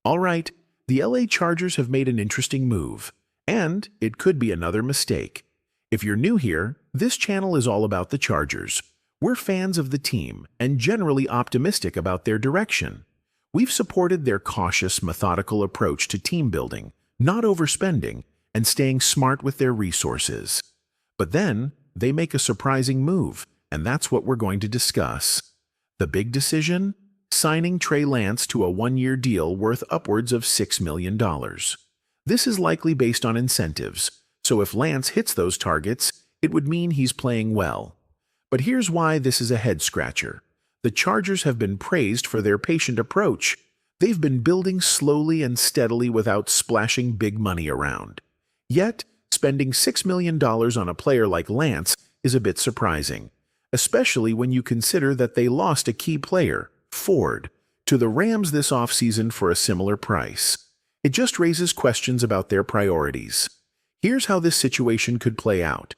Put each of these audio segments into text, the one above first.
All right, the LA Chargers have made an interesting move, and it could be another mistake. If you're new here, this channel is all about the Chargers. We're fans of the team and generally optimistic about their direction. We've supported their cautious, methodical approach to team building, not overspending, and staying smart with their resources. But then, they make a surprising move, and that's what we're going to discuss. The big decision? Signing Trey Lance to a one-year deal worth upwards of $6 million. This is likely based on incentives, so if Lance hits those targets, it would mean he's playing well. But here's why this is a head-scratcher. The Chargers have been praised for their patient approach. They've been building slowly and steadily without splashing big money around. Yet, spending $6 million on a player like Lance is a bit surprising, especially when you consider that they lost a key player, Ford, to the Rams this offseason for a similar price. It just raises questions about their priorities. Here's how this situation could play out.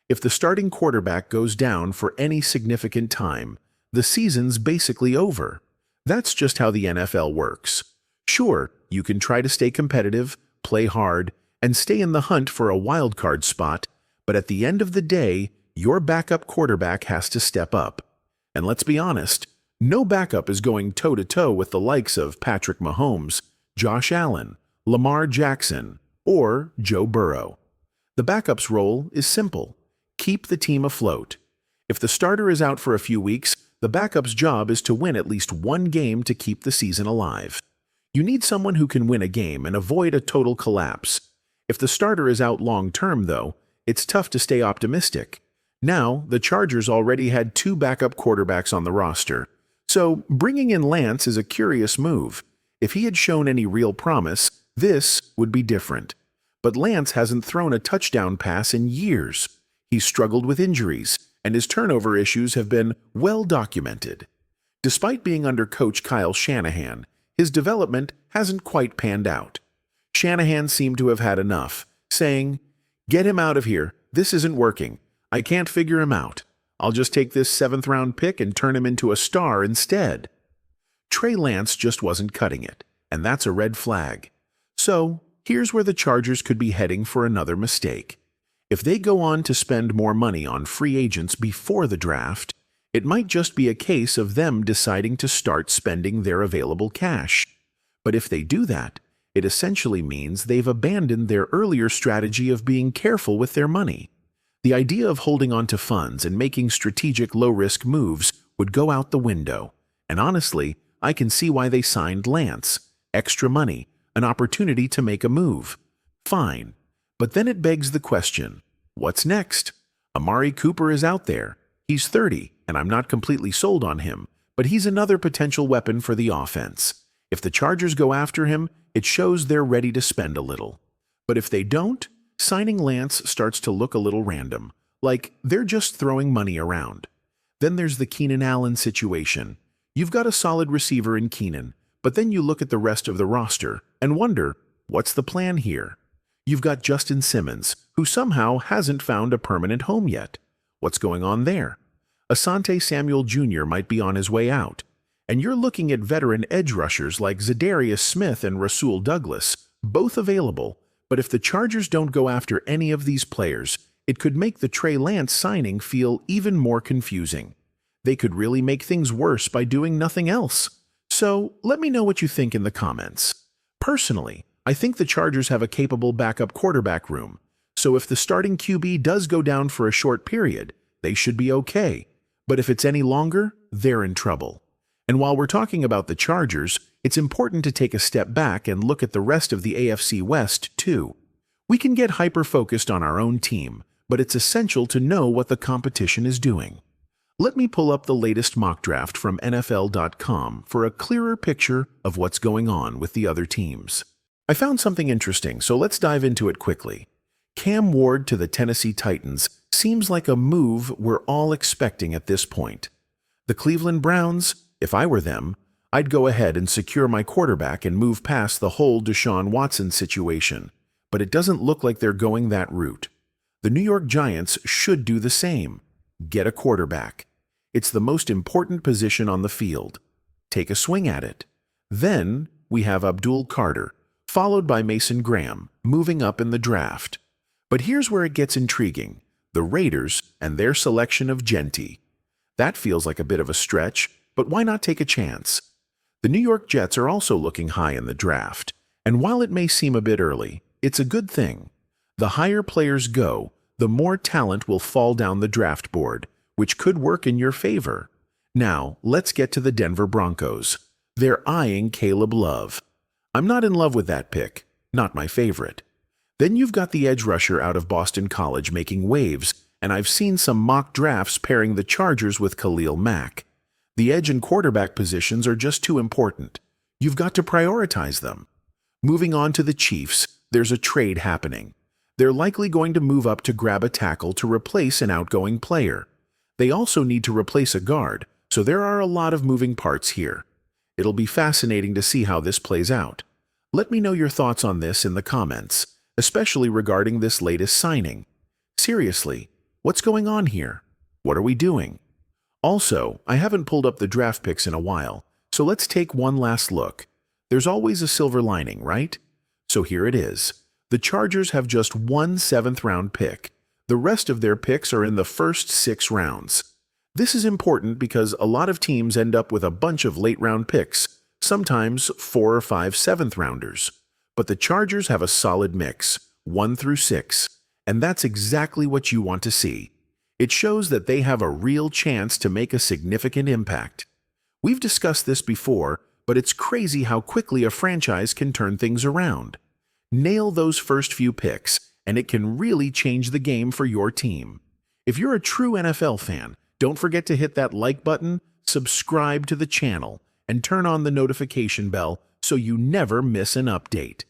If the starting quarterback goes down for any significant time, the season's basically over. That's just how the NFL works. Sure, you can try to stay competitive, play hard, and stay in the hunt for a wildcard spot, but at the end of the day, your backup quarterback has to step up. And let's be honest, no backup is going toe-to-toe with the likes of Patrick Mahomes, Josh Allen, Lamar Jackson, or Joe Burrow. The backup's role is simple. Keep the team afloat. If the starter is out for a few weeks, the backup's job is to win at least one game to keep the season alive. You need someone who can win a game and avoid a total collapse. If the starter is out long-term, though, it's tough to stay optimistic. Now, the Chargers already had two backup quarterbacks on the roster, so bringing in Lance is a curious move. If he had shown any real promise, this would be different. But Lance hasn't thrown a touchdown pass in years. He's struggled with injuries, and his turnover issues have been well documented. Despite being under coach Kyle Shanahan, his development hasn't quite panned out. Shanahan seemed to have had enough, saying, "Get him out of here. This isn't working. I can't figure him out. I'll just take this 7th-round pick and turn him into a star instead." Trey Lance just wasn't cutting it, and that's a red flag. So, here's where the Chargers could be heading for another mistake. If they go on to spend more money on free agents before the draft, it might just be a case of them deciding to start spending their available cash. But if they do that, it essentially means they've abandoned their earlier strategy of being careful with their money. The idea of holding on to funds and making strategic low-risk moves would go out the window. And honestly, I can see why they signed Lance. Extra money, an opportunity to make a move. Fine. But then it begs the question, what's next? Amari Cooper is out there. He's 30, and I'm not completely sold on him, but he's another potential weapon for the offense. If the Chargers go after him, it shows they're ready to spend a little. But if they don't, signing Lance starts to look a little random, like they're just throwing money around. Then there's the Keenan Allen situation. You've got a solid receiver in Keenan, but then you look at the rest of the roster and wonder, what's the plan here? You've got Justin Simmons, who somehow hasn't found a permanent home yet. What's going on there? Asante Samuel Jr. might be on his way out. And you're looking at veteran edge rushers like Zadarius Smith and Rasul Douglas, both available. But if the Chargers don't go after any of these players, it could make the Trey Lance signing feel even more confusing. They could really make things worse by doing nothing else. So, let me know what you think in the comments. Personally, I think the Chargers have a capable backup quarterback room, so if the starting QB does go down for a short period, they should be okay. But if it's any longer, they're in trouble. And while we're talking about the Chargers, it's important to take a step back and look at the rest of the AFC West, too. We can get hyper-focused on our own team, but it's essential to know what the competition is doing. Let me pull up the latest mock draft from NFL.com for a clearer picture of what's going on with the other teams. I found something interesting, so let's dive into it quickly. Cam Ward to the Tennessee Titans seems like a move we're all expecting at this point. The Cleveland Browns, if I were them, I'd go ahead and secure my quarterback and move past the whole Deshaun Watson situation, but it doesn't look like they're going that route. The New York Giants should do the same. Get a quarterback. It's the most important position on the field. Take a swing at it. Then, we have Abdul Carter, followed by Mason Graham, moving up in the draft. But here's where it gets intriguing: the Raiders and their selection of Gentry. That feels like a bit of a stretch, but why not take a chance? The New York Jets are also looking high in the draft, and while it may seem a bit early, it's a good thing. The higher players go, the more talent will fall down the draft board, which could work in your favor. Now, let's get to the Denver Broncos. They're eyeing Caleb Love. I'm not in love with that pick, not my favorite. Then you've got the edge rusher out of Boston College making waves, and I've seen some mock drafts pairing the Chargers with Khalil Mack. The edge and quarterback positions are just too important. You've got to prioritize them. Moving on to the Chiefs, there's a trade happening. They're likely going to move up to grab a tackle to replace an outgoing player. They also need to replace a guard, so there are a lot of moving parts here. It'll be fascinating to see how this plays out. Let me know your thoughts on this in the comments, especially regarding this latest signing. Seriously, what's going on here? What are we doing? Also, I haven't pulled up the draft picks in a while, so let's take one last look. There's always a silver lining, right? So here it is. The Chargers have just one 7th-round pick. The rest of their picks are in the first 6 rounds. This is important because a lot of teams end up with a bunch of late-round picks, sometimes 4 or 5 7th-rounders. But the Chargers have a solid mix, 1 through 6, and that's exactly what you want to see. It shows that they have a real chance to make a significant impact. We've discussed this before, but it's crazy how quickly a franchise can turn things around. Nail those first few picks, and it can really change the game for your team. If you're a true NFL fan, don't forget to hit that like button, subscribe to the channel, and turn on the notification bell so you never miss an update.